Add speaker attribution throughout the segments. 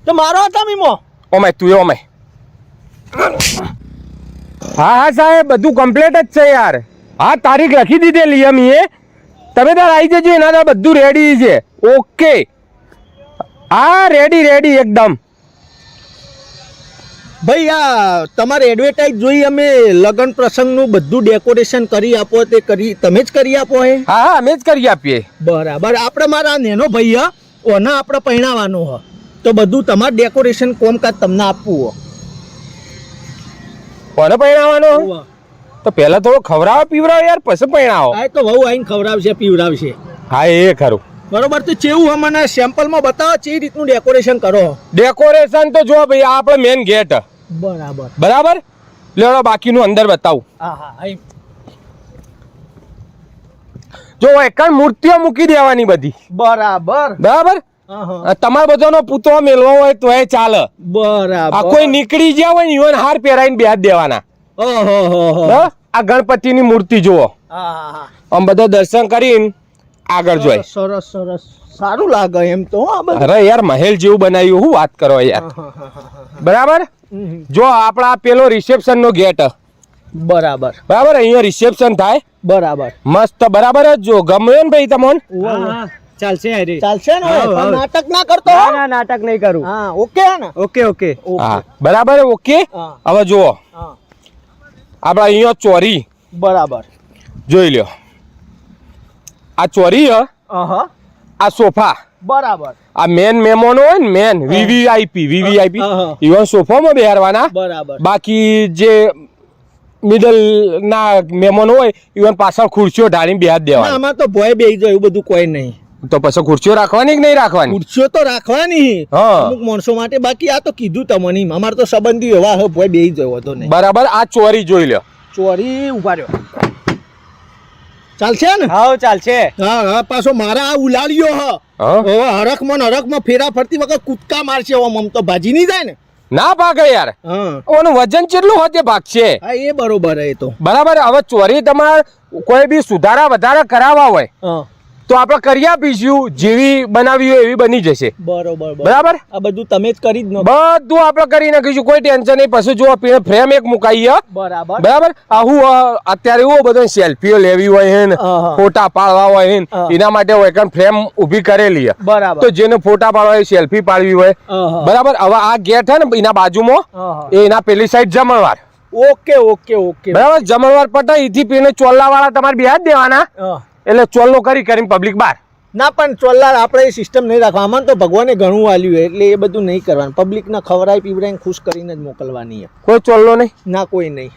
Speaker 1: તો મારો હતા મીમો
Speaker 2: ઓમે તું ઓમે હા સાહેબ બધું કમ્પ્લીટ જ છે યાર. હા તારીખ લખી દીધેલી અમે તમે તાર આવી જજો. એના બધું રેડી છે. ઓકે હા રેડી એકદમ.
Speaker 1: ભાઈ આ તમારે એડવર્ટાઇઝ જોઈ અમે લગ્ન પ્રસંગનું બધું ડેકોરેશન કરી આપો તે કરી તમે જ કરી આપો હે?
Speaker 2: હા અમે જ કરી આપીએ.
Speaker 1: બરાબર. આપણે મારા નેનો ભાઈ હ ઓને આપણે પહેણાવવાનો હ તો બધું તમારે ડેકોરેશન કોમકાજ તમને આપવું હો.
Speaker 2: કોને પહેણાવવાનો તો પહેલા થોડો ખવડાવો પીવડાવો યાર પછી પહેણાવો.
Speaker 1: આ તો વહુ આઈને ખવડાવશે પીવડાવશે.
Speaker 2: હા એ ખરું.
Speaker 1: બરોબર. તો ચેવું મને સેમ્પલમાં બતાવો ચે રીતનું ડેકોરેશન કરો.
Speaker 2: ડેકોરેશન તો જો ભાઈ આ આપણે મેન ગેટ.
Speaker 1: બરાબર
Speaker 2: બરાબર લેવડો બાકીનું અંદર બતાવું.
Speaker 1: હા હા
Speaker 2: જો એક મૂર્તિઓ મૂકી દેવાની બધી.
Speaker 1: બરાબર
Speaker 2: બરાબર. તમારે બધાનો પૂતળો મેળવો હોય તો એ ચાલે.
Speaker 1: બરાબર.
Speaker 2: આ કોઈ નીકળી ગયા હોય ને ઈવન હાર પહેરાઈને બેહાડ દેવાના. આ ગણપતિની મૂર્તિ જુઓ. આમ બધા દર્શન કરીને આગળ જોઈ.
Speaker 1: સરસ સરસ સારું લાગે એમ તો.
Speaker 2: અરે યાર મહેલ જેવું બનાવ્યું. હું વાત કરો યાર. બરાબર. જો આપણા પેલો રિસેપ્શન નો ગેટ.
Speaker 1: બરાબર
Speaker 2: બરાબર. અહીંયા રિસેપ્શન થાય.
Speaker 1: બરાબર
Speaker 2: મસ્ત. બરાબર જ જો ગમ્યો ને ભાઈ તમને?
Speaker 1: ચાલશે ચાલશે ને. નાટક ના કરતો.
Speaker 3: ના નાટક નહીં કરું.
Speaker 1: હા ઓકે ને.
Speaker 3: ઓકે
Speaker 2: હા બરાબર. ઓકે હવે જુઓ આપડા અહીંયા ચોરી.
Speaker 1: બરાબર
Speaker 2: જોઈ લ્યો. આ ચોરી આ સોફા.
Speaker 1: બરાબર.
Speaker 2: આ મેન મહેમાનો હોય ને મેન વીવીઆઈપી ઇવન સોફામાં બેહારવાના.
Speaker 1: બરાબર.
Speaker 2: બાકી જે મિડલ ના મહેમાનો હોય ઇવન પાછળ ખુરશીઓ ઢાળીને બેહાર દેવાના.
Speaker 1: આમાં તો ભોય બેહી જાય એવું બધું કોઈ નહીં.
Speaker 2: તો પછી ખુરશીઓ રાખવાની કે નહીં રાખવાની?
Speaker 1: ખુરશીઓ તો રાખવાની અમુક માણસો માટે. બાકી આ તો કીધું તમને અમારે તો સંબંધી એવા ભોય બેહી જાય હતો નહીં.
Speaker 2: બરાબર. આ ચોરી જોઈ લ્યો.
Speaker 1: ચોરી ઉભા રહ્યો. ચાલશે ને?
Speaker 3: હા ચાલશે.
Speaker 1: હા પાછો મારા આ ઉલાળ્યો હવે હરખમાં ફેરા ફરતી વખત કૂદકા મારશે. આમ તો ભાજી નહીં જાય ને?
Speaker 2: ના ભાગે યાર. ઓનું વજન કેટલું હોતે ભાગશે.
Speaker 1: હા એ બરોબર એ તો.
Speaker 2: બરાબર. હવે ચોરી તમારે કોઈ બી સુધારા વધારા કરાવવા હોય તો આપણે કરી આપીશું. જેવી બનાવી હોય એવી બની જશે. બરાબર.
Speaker 1: આ બધું તમે જ કરી જ નો.
Speaker 2: બધું આપણે કરી નાખીશું. કોઈ ટેન્શન નહીં. પછી જો ફ્રેમ એક મુકાઈએ. બરાબર. આ હું અત્યારે એવું બધું સેલ્ફીઓ લેવી હોય ને ફોટા પાડવા હોય ને એના માટે હોય ફ્રેમ ઊભી કરેલી.
Speaker 1: બરાબર.
Speaker 2: તો જેને ફોટા પાડવા હોય સેલ્ફી પાડવી હોય. બરાબર. હવે આ ગેટ છે ને એના બાજુમાં એના પેલી સાઈડ જમણવાર.
Speaker 1: ઓકે
Speaker 2: બરાબર. જમણવાર પટાઈ એથી પેલે ચોલ્લા વાળા તમારે બેહાડ દેવાના. એટલે ચોલ્લો કરીને પબ્લિક બહાર.
Speaker 1: ના પણ ચોલ્લા આપણે એ સિસ્ટમ નહીં રાખવા. આમાં તો ભગવાને ઘણું વાલ્યું હોય એટલે એ બધું નહીં કરવાનું. પબ્લિકને ખવડાવી પીવડાવીને ખુશ કરીને જ મોકલવાની.
Speaker 2: કોઈ ચોલ્લો નહીં.
Speaker 1: ના કોઈ નહીં.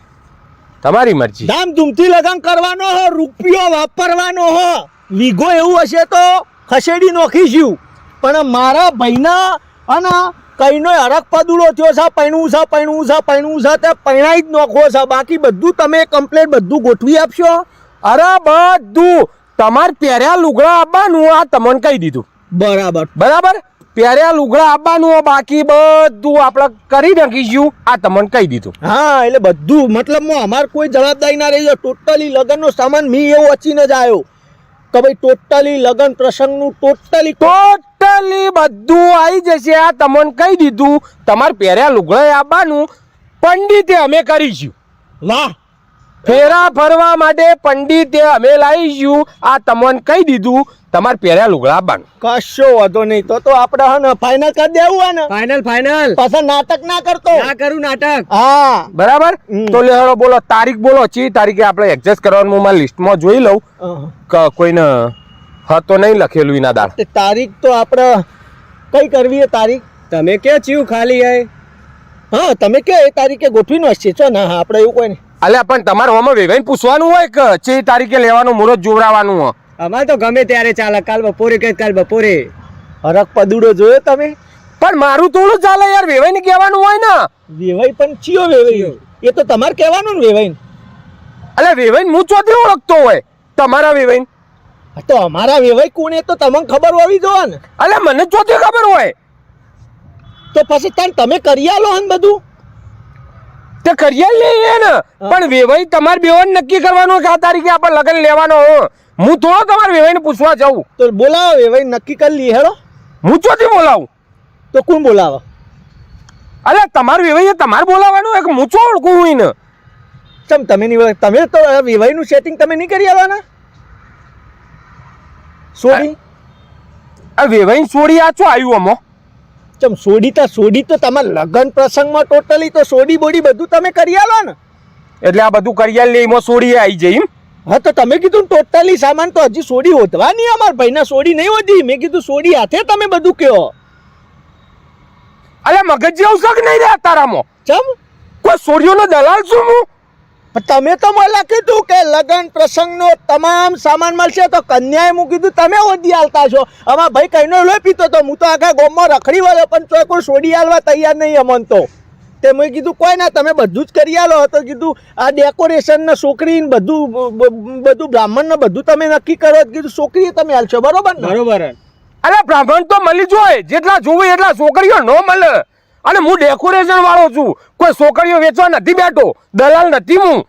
Speaker 2: તમારી મરજી.
Speaker 1: ધામધૂમથી લગન કરવાનો હો. રૂપિયો વાપરવાનો હો. વીઘો એવું હશે તો ખસેડી નોખીશું. પણ મારા ભાઈના અને કઈનો હરક પદુડો થયો છે. પૈણું છે તે પૈણાઈ જ નોખવો છે. બાકી બધું તમે કમ્પ્લેટ બધું ગોઠવી આપશો.
Speaker 2: અરે બધું તમારે પહેર્યા લુગડા આપવાનું. આ તમને કહી દીધું. બરાબર. પહેર્યા લુગડા આપવાનું. બાકી બધું આપણે કરી નાખીશું. આ તમને કહી દીધું.
Speaker 1: હા એટલે બધું મતલબ અમારે કોઈ જવાબદારી ના રહી. ટોટલી લગ્નનો સામાન મી એવો અચીને જ આવ્યો કે ભાઈ ટોટલી લગ્ન પ્રસંગનું ટોટલી
Speaker 2: બધું આવી જશે. આ તમને કહી દીધું. તમારે પહેર્યા લુગડા આપવાનું. પંડિતે અમે કરીશું.
Speaker 1: વાહ.
Speaker 2: ફેરા ફરવા માટે પંડિતે અમે લાવીશું. આ તમને કહી દીધું. તમારે પહેર્યા લુગડા આપવાનું.
Speaker 1: કશો વાંધો નહીં. તો આપણે હે ને ફાઇનલ કરી દેવું ને.
Speaker 3: ફાઇનલ
Speaker 1: પાછા નાટક ના કરતો.
Speaker 3: ના કરું નાટક.
Speaker 1: હા
Speaker 2: બરાબર. તો લેહડો બોલો તારીખ બોલો. ચી તારીખે આપણે એડજસ્ટ કરવાનું હું મારી લિસ્ટમાં જોઈ લઉં. કોઈને હતો નહીં લખેલું એના દાળ.
Speaker 1: તારીખ તો આપણે કઈ કરવી તારીખ?
Speaker 3: તમે કે ચીયું ખાલી આય.
Speaker 1: હા તમે કે એ તારીખે ગોઠવીનો હશે છો ને? આપણે એવું કોઈ નહીં.
Speaker 2: અલ્યા પણ તમારે હોમાં વેવાઈને પૂછવાનું હોય કે ચે તારીખે લેવાનું મુહૂર્ત જોવડાવવાનું હોય.
Speaker 3: અમારે તો ગમે ત્યારે ચાલે. કાલ બપોરે કે કાલ બપોરે.
Speaker 1: હરક પદુડો જોયો તમે?
Speaker 2: પણ મારું થોડું ચાલે યાર. વેવાઈને કહેવાનું હોય ને.
Speaker 1: વેવાઈ પણ ચિયો વેવાઈ? એ તો તમારે કહેવાનું ને વેવાઈ.
Speaker 2: અલ્યા વેવાઈને હું ચોથી ઓળખતો હોય તમારા વેવાઈને.
Speaker 1: તો અમારા વેવાઈ કોણ એ તો તમને ખબર હોવી જોઈએ ને.
Speaker 2: અલ્યા મને ચોથી ખબર હોય
Speaker 1: તો પછી તમે કરી આલો ને બધું.
Speaker 2: તે કરીએ લઈએ ને. પણ વેવાઈ તમારે બેવાને નક્કી કરવાનું કે આ તારીખે આપણે લગ્ન લેવાનો. હું થોડો તમારે વેવાઈને પૂછવા જાઉં.
Speaker 1: તો બોલાવો વેવાઈ નક્કી કરી લઈએ. હેડો
Speaker 2: હું ચોથી બોલાવું
Speaker 1: તો કોણ બોલાવે?
Speaker 2: અરે તમારું વેવાઈએ તમારે બોલાવવાનું એક મૂચો ઓળખું હું એને
Speaker 1: ચમ તમે નહીં તમે તો વિવાહનું સેટિંગ તમે નહીં કરી આવવાના? સોડી
Speaker 2: આ વેવાઈ સોડી આ છો આવ્યું અમો
Speaker 1: ચમ સોડી તો તમારા લગ્ન પ્રસંગમાં ટોટલી તો સોડી બોડી બધું તમે કરી આલો ને.
Speaker 2: એટલે આ બધું કરિયાલ લે એમાં સોડી આવી જાય એમ.
Speaker 1: હા તો તમે કીધું ટોટલી સામાન તો હજી સોડી હોધવાની અમારા ભાઈના સોડી નહીં હોતી. મેં કીધું સોડી હાથે તમે બધું કયો.
Speaker 2: અરે મગજ જેવું શક નહીં રે તારામાં
Speaker 1: ચમ
Speaker 2: કોઈ સોડીઓનો દલાલ છું હું.
Speaker 1: પણ તમે તો મને કીધું કે લગ્ન પ્રસંગનો તમામ સામાન મળશે તો કન્યાએ હું કીધું તમે ઓધી આલતા છો. અમારા ભાઈ કઈનો લોહી પીતો તો હું તો આખા ગામમાં રખડી વળ્યો પણ તો કોઈ સોડી આલવા તૈયાર નહીં અમન તો. તે મેં કીધું કોઈ ના તમે બધું જ કરી આલો. તો કીધું આ ડેકોરેશન ને છોકરી બધું બ્રાહ્મણ ને બધું તમે નક્કી કરો. કીધું છોકરી તમે હાલશો બરોબર ને?
Speaker 3: બરોબર.
Speaker 2: અરે બ્રાહ્મણ તો મળી જોય જેટલા જોવે એટલા છોકરીઓ ન મળે. અને હું ડેકોરેશન વાળો છું કોઈ છોકરીઓ વેચવા નથી બેઠો દલાલ નથી હું.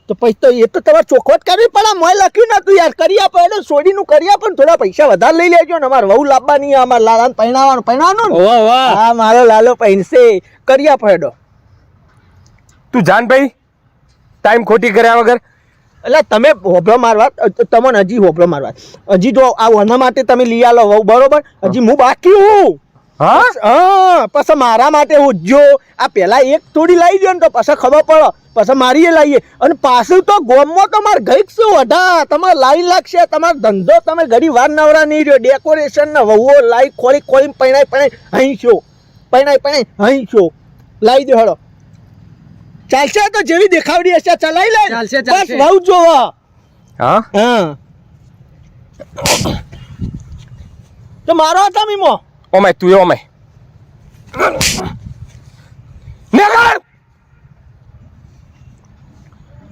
Speaker 1: તો પછી તો એ તો તમારે ચોખવટ કરવી પડે. મોય લખ્યું નતું યાર કરી આપો એટલે સોડીનું કરી આપો ને થોડા પૈસા વધારે લઈ લેજો ને. અમારે વહુ લાવવાની અમારે લાલાને પહેણાવવાનું ને.
Speaker 3: વાહ વાહ.
Speaker 1: હા મારો લાલો પહેરશે કરી આપો હેડો.
Speaker 2: તું જાન ભાઈ ટાઈમ ખોટી કર્યા વગર
Speaker 1: એટલે તમે હોભળો મારવા તમને હજી હોભળો મારવા હજી જો આ ઓના માટે તમે લઈ આલો વહુ બરોબર. હજી હું બાકી હું.
Speaker 2: હા
Speaker 1: હા પછી મારા માટે ઉજ્જો આ પેલા એક થોડી લાવી દો ને તો પછી ખબર પડે. પછી મારીએ લાવીએ અને પાછું તો ગોમમાં તમારે ગઈક શું વઢા તમારે લાઈ લાગશે. તમારો ધંધો તમે ઘડી વાર નવરા નહીં રહ્યો. ડેકોરેશન ને વહુઓ લાઈ ખોલી પૈણાઈ હઈશો પૈણાઈ હઈશો લાવી દો હેડો. ચાલશે તો જેવી દેખાવડી હશે ચલાવી લે.
Speaker 3: ચાલશે,
Speaker 1: બસ
Speaker 3: ચાલશે.
Speaker 1: વહુ જોવા.
Speaker 2: હા
Speaker 1: હા તો મારો હતા મીમો.
Speaker 2: ઓમાય તું એ ઓમાય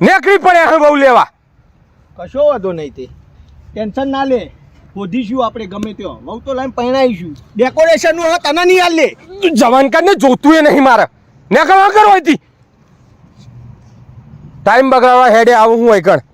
Speaker 2: નેકળી પડે હવે બહુ લેવા.
Speaker 1: કશો વાંધો નહીં તે ટેન્શન ના લે. શોધીશું આપણે ગમે ત્યાં. વહુ તો લાઈન પહેણાઈશું. ડેકોરેશન નું તને નહીં હાલ લે.
Speaker 2: તું જવાન કરીને જોતું એ નહીં મારે ને કરવા કરો હતી ટાઈમ બગાડવા હેડે આવું હું એકણ